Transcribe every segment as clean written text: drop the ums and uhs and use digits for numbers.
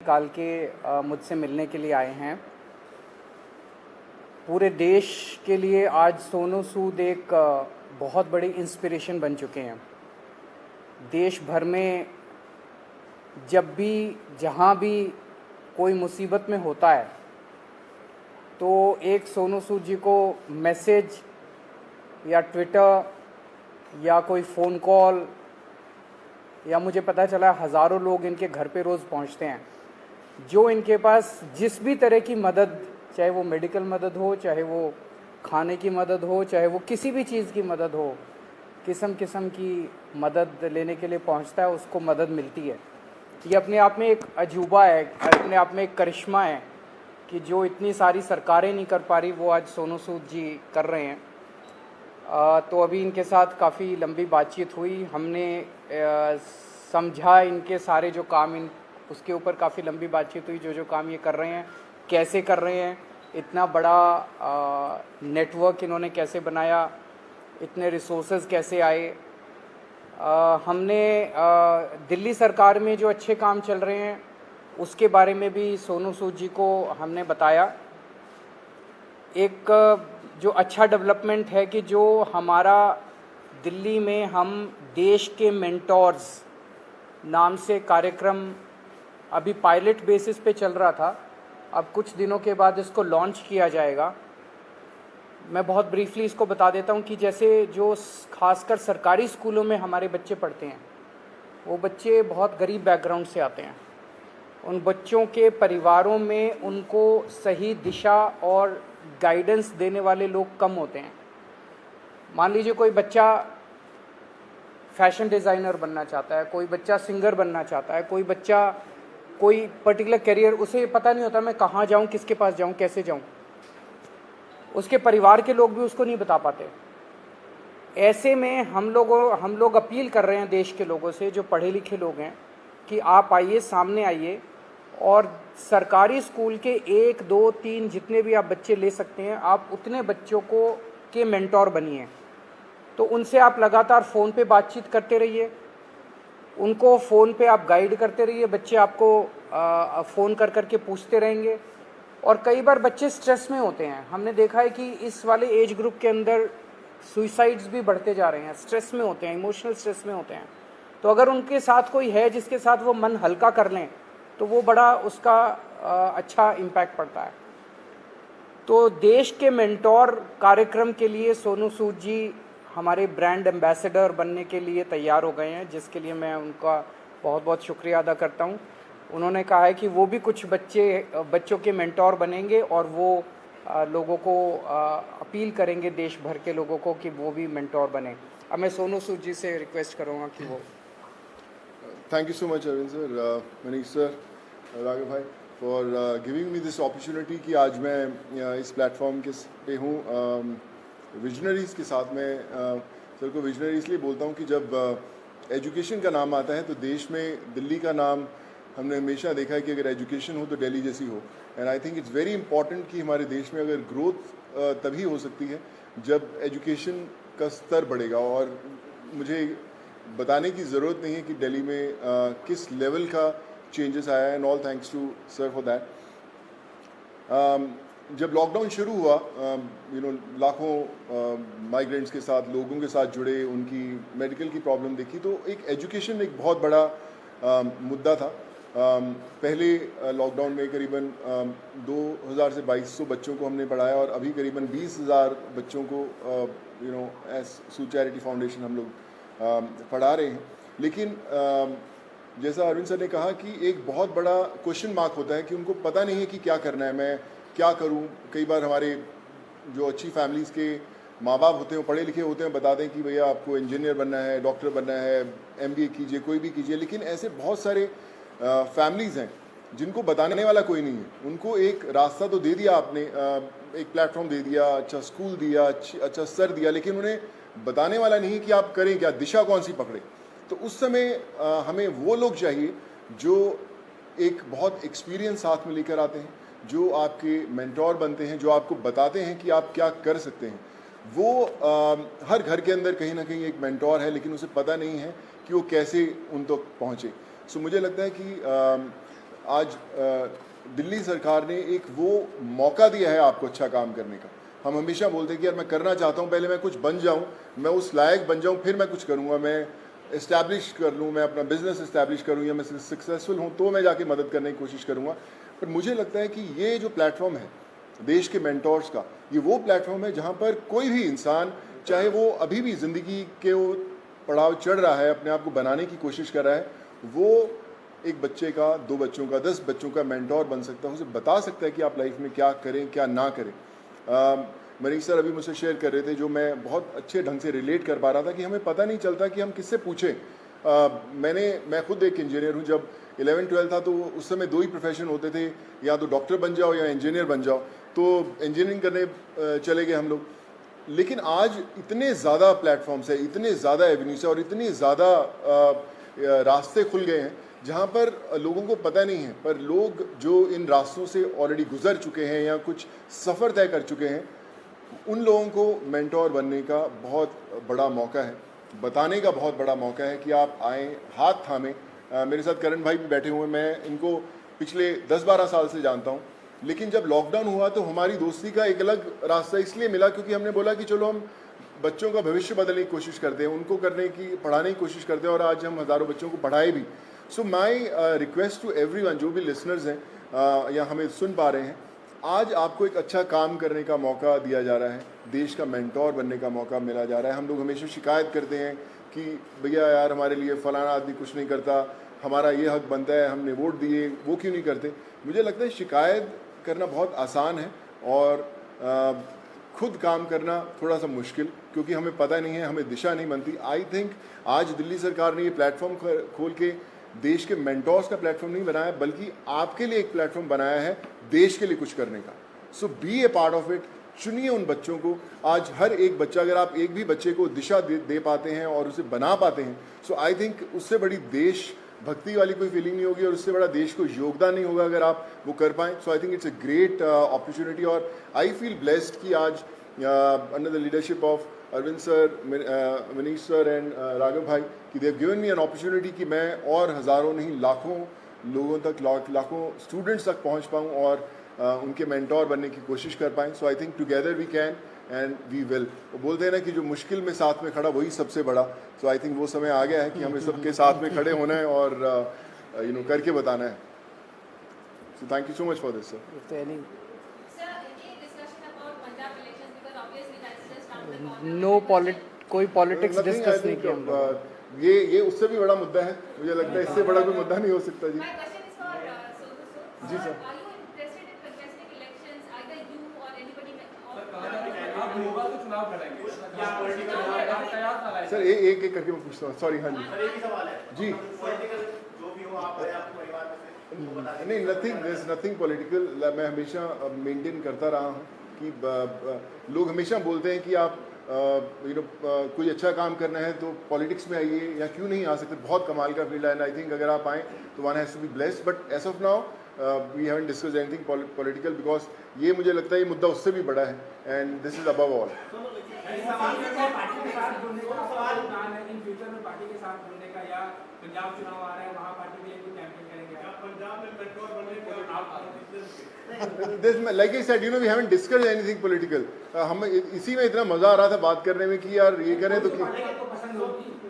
निकाल के मुझसे मिलने के लिए आए हैं। पूरे देश के लिए आज सोनू सूद एक बहुत बड़ी इंस्पिरेशन बन चुके हैं। देश भर में जब भी जहाँ भी कोई मुसीबत में होता है तो एक सोनू सूद जी को मैसेज या ट्विटर या कोई फ़ोन कॉल या मुझे पता चला हज़ारों लोग इनके घर पे रोज़ पहुंचते हैं, जो इनके पास जिस भी तरह की मदद, चाहे वो मेडिकल मदद हो, चाहे वो खाने की मदद हो, चाहे वो किसी भी चीज़ की मदद हो, किस्म किस्म की मदद लेने के लिए पहुंचता है, उसको मदद मिलती है। ये अपने आप में एक अजूबा है, अपने आप में एक करिश्मा है कि जो इतनी सारी सरकारें नहीं कर पा रही वो आज सोनू सूद जी कर रहे हैं। तो अभी इनके साथ काफ़ी लंबी बातचीत हुई, हमने समझा इनके सारे जो काम उसके ऊपर काफ़ी लंबी बातचीत हुई, जो काम ये कर रहे हैं कैसे कर रहे हैं, इतना बड़ा नेटवर्क इन्होंने कैसे बनाया, इतने रिसोर्सेज कैसे आए। हमने दिल्ली सरकार में जो अच्छे काम चल रहे हैं उसके बारे में भी सोनू सूद जी को हमने बताया। एक जो अच्छा डेवलपमेंट है कि जो हमारा दिल्ली में हम देश के मेंटोर्स नाम से कार्यक्रम अभी पायलट बेसिस पे चल रहा था, अब कुछ दिनों के बाद इसको लॉन्च किया जाएगा। मैं बहुत ब्रीफली इसको बता देता हूँ कि जैसे जो खासकर सरकारी स्कूलों में हमारे बच्चे पढ़ते हैं, वो बच्चे बहुत गरीब बैकग्राउंड से आते हैं। उन बच्चों के परिवारों में उनको सही दिशा और गाइडेंस देने वाले लोग कम होते हैं। मान लीजिए कोई बच्चा फैशन डिज़ाइनर बनना चाहता है, कोई बच्चा सिंगर बनना चाहता है, कोई बच्चा कोई पर्टिकुलर करियर, उसे पता नहीं होता मैं कहाँ जाऊँ, किसके पास जाऊँ, कैसे जाऊँ। उसके परिवार के लोग भी उसको नहीं बता पाते। ऐसे में हम लोग अपील कर रहे हैं देश के लोगों से, जो पढ़े लिखे लोग हैं, कि आप आइए, सामने आइए और सरकारी स्कूल के 1, 2, 3 जितने भी आप बच्चे ले सकते हैं, आप उतने बच्चों को के मेंटोर बनिए। तो उनसे आप लगातार फ़ोन पे बातचीत करते रहिए, उनको फ़ोन पे आप गाइड करते रहिए, बच्चे आपको फ़ोन कर कर के पूछते रहेंगे। और कई बार बच्चे स्ट्रेस में होते हैं, हमने देखा है कि इस वाले एज ग्रुप के अंदर सुइसाइड्स भी बढ़ते जा रहे हैं, स्ट्रेस में होते हैं, इमोशनल स्ट्रेस में होते हैं। तो अगर उनके साथ कोई है जिसके साथ वो मन हल्का कर लें तो वो बड़ा उसका अच्छा इम्पैक्ट पड़ता है। तो देश के मेंटोर कार्यक्रम के लिए सोनू सूद जी हमारे ब्रांड एम्बेसडर बनने के लिए तैयार हो गए हैं, जिसके लिए मैं उनका बहुत बहुत शुक्रिया अदा करता हूं। उन्होंने कहा है कि वो भी कुछ बच्चों के मेंटोर बनेंगे और वो लोगों को अपील करेंगे, देश भर के लोगों को, कि वो भी मेंटोर बने। अब मैं सोनू सूद जी से रिक्वेस्ट करूँगा कि वो। Thank you so much, Arvind sir, Manish sir, Raghav bhai, for giving me this opportunity कि आज मैं इस प्लेटफॉर्म के पे हूँ विजनरीज़ के साथ। मैं सर को विजनरी इसलिए बोलता हूँ कि जब एजुकेशन का नाम आता है तो देश में दिल्ली का नाम हमने हमेशा देखा है कि अगर एजुकेशन हो तो दिल्ली जैसी हो। And I think it's very important कि हमारे देश में अगर ग्रोथ तभी हो सकती है जब एजुकेशन का स्तर बढ़ेगा। और मुझे बताने की ज़रूरत नहीं है कि दिल्ली में किस लेवल का चेंजेस आया है, and all thanks to sir for that. जब लॉकडाउन शुरू हुआ, लाखों माइग्रेंट्स के साथ, लोगों के साथ जुड़े, उनकी मेडिकल की प्रॉब्लम देखी, तो एक एजुकेशन एक बहुत बड़ा मुद्दा था। पहले लॉकडाउन में करीबन 2000 से 2200 बच्चों को हमने पढ़ाया और अभी करीबन 20,000 बच्चों को एज सूद चैरिटी फाउंडेशन हम लोग पढ़ा रहे हैं। लेकिन जैसा अरविंद सर ने कहा कि एक बहुत बड़ा क्वेश्चन मार्क होता है कि उनको पता नहीं है कि क्या करना है, मैं क्या करूं। कई बार हमारे जो अच्छी फैमिलीज़ के माँ बाप होते हैं, पढ़े लिखे होते हैं, बताते हैं कि भैया आपको इंजीनियर बनना है, डॉक्टर बनना है, MBA कीजिए, कोई भी कीजिए। लेकिन ऐसे बहुत सारे फैमिलीज़ हैं जिनको बताने वाला कोई नहीं है। उनको एक रास्ता तो दे दिया आपने, एक प्लेटफॉर्म दे दिया, अच्छा स्कूल दिया, अच्छा सर दिया, लेकिन उन्हें बताने वाला नहीं कि आप करें क्या, दिशा कौन सी पकड़े। तो उस समय हमें वो लोग चाहिए जो एक बहुत एक्सपीरियंस साथ में लेकर आते हैं, जो आपके मेंटोर बनते हैं, जो आपको बताते हैं कि आप क्या कर सकते हैं। वो हर घर के अंदर कहीं ना कहीं एक मेंटोर है, लेकिन उसे पता नहीं है कि वो कैसे उन तक पहुँचे। सो मुझे लगता है कि आज दिल्ली सरकार ने एक वो मौका दिया है आपको अच्छा काम करने का। हम हमेशा बोलते हैं कि यार मैं करना चाहता हूँ, पहले मैं कुछ बन जाऊँ, मैं उस लायक बन जाऊँ, फिर मैं कुछ करूँगा, मैं इस्टेब्लिश कर लूँ, मैं अपना बिजनेस इस्टेब्लिश करूँ, या मैं सक्सेसफुल हूँ तो मैं जाके मदद करने की कोशिश करूँगा। पर मुझे लगता है कि ये जो प्लेटफॉर्म है देश के मेंटोर्स का, ये वो प्लेटफॉर्म है जहाँ पर कोई भी इंसान, चाहे वो अभी भी ज़िंदगी के वो पड़ाव चढ़ रहा है, अपने आप को बनाने की कोशिश कर रहा है, वो एक बच्चे का, 2 बच्चों का, 10 बच्चों का मेंटोर बन सकता है, उसे बता सकता है कि आप लाइफ में क्या करें, क्या ना करें। मनीष सर अभी मुझसे शेयर कर रहे थे, जो मैं बहुत अच्छे ढंग से रिलेट कर पा रहा था, कि हमें पता नहीं चलता कि हम किससे पूछें। मैं खुद एक इंजीनियर हूँ। जब 11-12 था तो उस समय 2 ही प्रोफेशन होते थे, या तो डॉक्टर बन जाओ या इंजीनियर बन जाओ। तो इंजीनियरिंग करने चले गए हम लोग। लेकिन आज इतने ज़्यादा प्लेटफॉर्म्स है, इतने ज़्यादा एवेन्यूज है और इतने ज़्यादा रास्ते खुल गए हैं जहाँ पर लोगों को पता नहीं है, पर लोग जो इन रास्तों से ऑलरेडी गुजर चुके हैं या कुछ सफ़र तय कर चुके हैं, उन लोगों को मेंटोर बनने का बहुत बड़ा मौका है, बताने का बहुत बड़ा मौका है कि आप आएँ, हाथ थामें। मेरे साथ करण भाई भी बैठे हुए हैं, मैं इनको पिछले 10-12 साल से जानता हूँ। लेकिन जब लॉकडाउन हुआ तो हमारी दोस्ती का एक अलग रास्ता इसलिए मिला क्योंकि हमने बोला कि चलो हम बच्चों का भविष्य बदलने की कोशिश करते हैं, उनको पढ़ाने की कोशिश करते हैं, और आज हम हज़ारों बच्चों को पढ़ाए भी। सो माई रिक्वेस्ट टू एवरीवन, जो भी लिसनर्स हैं या हमें सुन पा रहे हैं, आज आपको एक अच्छा काम करने का मौका दिया जा रहा है, देश का मेंटोर बनने का मौका मिला जा रहा है। हम लोग हमेशा शिकायत करते हैं कि भैया यार हमारे लिए फ़लाना आदमी कुछ नहीं करता, हमारा ये हक बनता है, हमने वोट दिए, वो क्यों नहीं करते। मुझे लगता है शिकायत करना बहुत आसान है और खुद काम करना थोड़ा सा मुश्किल, क्योंकि हमें पता नहीं है, हमें दिशा नहीं बनती। आई थिंक आज दिल्ली सरकार ने ये प्लेटफॉर्म खोल के देश के मेंटोर्स का प्लेटफॉर्म नहीं बनाया, बल्कि आपके लिए एक प्लेटफॉर्म बनाया है देश के लिए कुछ करने का। So be a part of it. चुनिए उन बच्चों को। आज हर एक बच्चा, अगर आप एक भी बच्चे को दिशा दे पाते हैं और उसे बना पाते हैं, सो आई थिंक उससे बड़ी देश भक्ति वाली कोई फीलिंग नहीं होगी और उससे बड़ा देश को योगदान नहीं होगा अगर आप वो कर पाएँ। So I think it's a great opportunity और आई फील ब्लेस्ड कि आज under the leadership of Arvind sir, Manish sir and Raghav भाई, कि they have given me an opportunity कि मैं और हज़ारों नहीं लाखों लोगों तक, लाखों स्टूडेंट्स तक पहुंच पाऊं और उनके मेंटोर बनने की कोशिश कर पाएँ। So I think together we can and we will. वो बोलते हैं ना कि जो मुश्किल में साथ में खड़ा वही सबसे बड़ा। सो आई थिंक वो समय आ गया है कि हमें सबके साथ में खड़े होना है और करके बताना है। So thank you so much for this sir. कोई पॉलिटिक्स डिस्कस नहीं किया हम लोग। ये उससे भी बड़ा मुद्दा है, मुझे लगता है इससे बड़ा कोई मुद्दा नहीं हो सकता। जी जी सर। सर एक एक करके मैं पूछता हूँ, सॉरी। हाँ जी नहीं, नथिंग पॉलिटिकल। मैं हमेशा मेंटेन करता रहा हूँ कि लोग हमेशा बोलते हैं कि आप कोई अच्छा काम करना है तो पॉलिटिक्स में आइए, या क्यों नहीं आ सकते, बहुत कमाल का फील्ड है। एंड आई थिंक अगर आप आएँ तो one has to be blessed. But as of now we haven't discuss anything political, because ये मुझे लगता है ये मुद्दा उससे भी बड़ा है and this is above all. Like I said, we haven't discussed anything political. हम इसी में इतना मजा आ रहा था बात करने में कि यार ये करें तो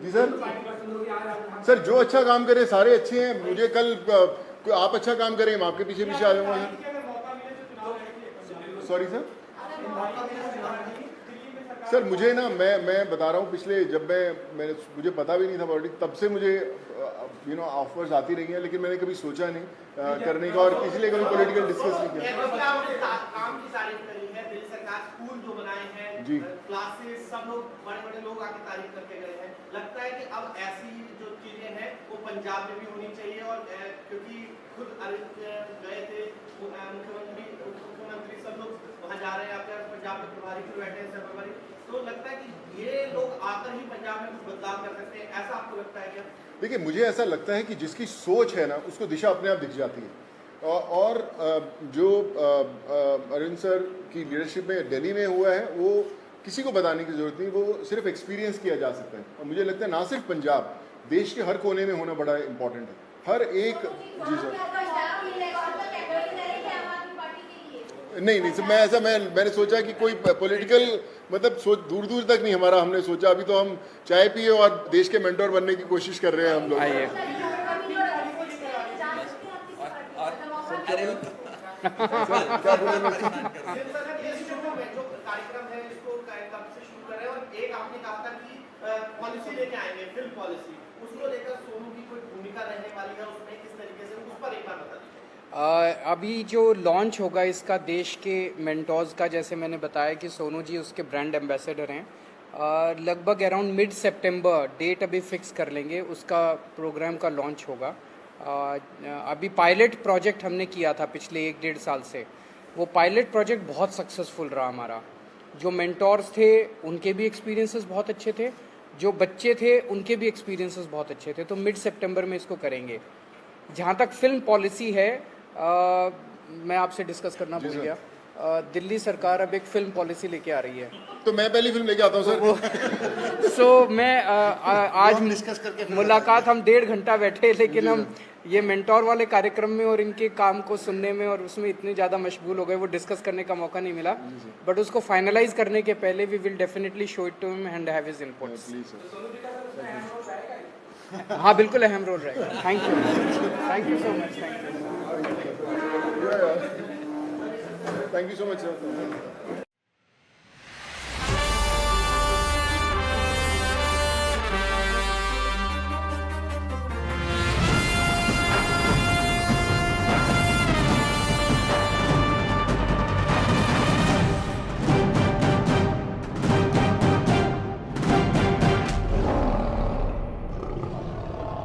जी सर जो अच्छा काम करे सारे अच्छे हैं। मुझे कल कोई आप अच्छा काम करें, मैं आपके पीछे पीछे आ जाऊंगा। सॉरी सर मुझे ना मैं बता रहा हूँ, पिछले जब मुझे पता भी नहीं था पॉलिटिक्स, तब से मुझे ऑफर्स आती रही हैं, लेकिन मैंने कभी सोचा नहीं करने का और इसलिए कभी पॉलिटिकल डिस्कस नहीं किया। काम की तारीफ करी है, दिल्ली सरकार स्कूल जो बनाए हैं जी, क्लासेस, सब लोग बड़े लोग आके तारीफ करके गए हैं। लगता है कि अब ऐसी जो चीजें हैं वो पंजाब में भी होनी चाहिए, और क्योंकि खुद गए थे मुख्यमंत्री सब लोग वहाँ जा रहे हैं, आपके पंजाब में प्रभारी भी बैठे हैं, सब प्रभारी, तो लगता है कि ये लोग आकर ही पंजाब में कुछ बदलाव कर सकते हैं, ऐसा आपको लगता है क्या? देखिए मुझे ऐसा लगता है कि जिसकी सोच है ना उसको दिशा अपने आप दिख जाती है, और जो अरविंद सर की लीडरशिप में दिल्ली में हुआ है वो किसी को बताने की जरूरत नहीं, वो सिर्फ एक्सपीरियंस किया जा सकता है। और मुझे लगता है ना सिर्फ पंजाब, देश के हर कोने में होना बड़ा इम्पोर्टेंट है। हर एक जी सर नहीं सर, मैंने सोचा कि कोई पॉलिटिकल मतलब सोच दूर तक नहीं हमारा हमने सोचा। अभी तो हम चाय पिए और देश के मेंटोर बनने की कोशिश कर रहे हैं हम लोग। आइए क्या बोले मैं? जो कार्यक्रम है इसको कब से शुरू कर रहे हैं, और एक आपने कहा था कि पॉलिसी लेके आएंगे, फिल्म पॉलिसी, उसको लेकर सोनू की कोई भूमिका रहने वाली है उसमें, किस तरीके से, उस पर एक बार बता दीजिए। अभी जो लॉन्च होगा इसका देश के मेंटोर्स का, जैसे मैंने बताया कि सोनू जी उसके ब्रांड एम्बेसडर हैं। लगभग अराउंड मिड सितंबर डेट अभी फिक्स कर लेंगे, उसका प्रोग्राम का लॉन्च होगा। अभी पायलट प्रोजेक्ट हमने किया था पिछले 1-1.5 साल से, वो पायलट प्रोजेक्ट बहुत सक्सेसफुल रहा हमारा। जो मेंटोर्स थे उनके भी एक्सपीरियंसेस बहुत अच्छे थे, जो बच्चे थे उनके भी एक्सपीरियंसेस बहुत अच्छे थे। तो मिड सितंबर में इसको करेंगे। जहाँ तक फिल्म पॉलिसी है, मैं आपसे डिस्कस करना भूल गया। दिल्ली सरकार अब एक फिल्म पॉलिसी लेके आ रही है, तो मैं पहली फिल्म लेके आता हूँ सर। सो मैं आज डिस्कस करके मुलाकात हम 1.5 घंटा बैठे, लेकिन हम ये मेंटोर वाले कार्यक्रम में और इनके काम को सुनने में और उसमें इतने ज़्यादा मशगूल हो गए, वो डिस्कस करने का मौका नहीं मिला। बट उसको फाइनलाइज करने के पहले we will definitely show it to him and have his inputs. हाँ बिल्कुल अहम रोल रहेगा। Thank you so much. Thank you so much sir.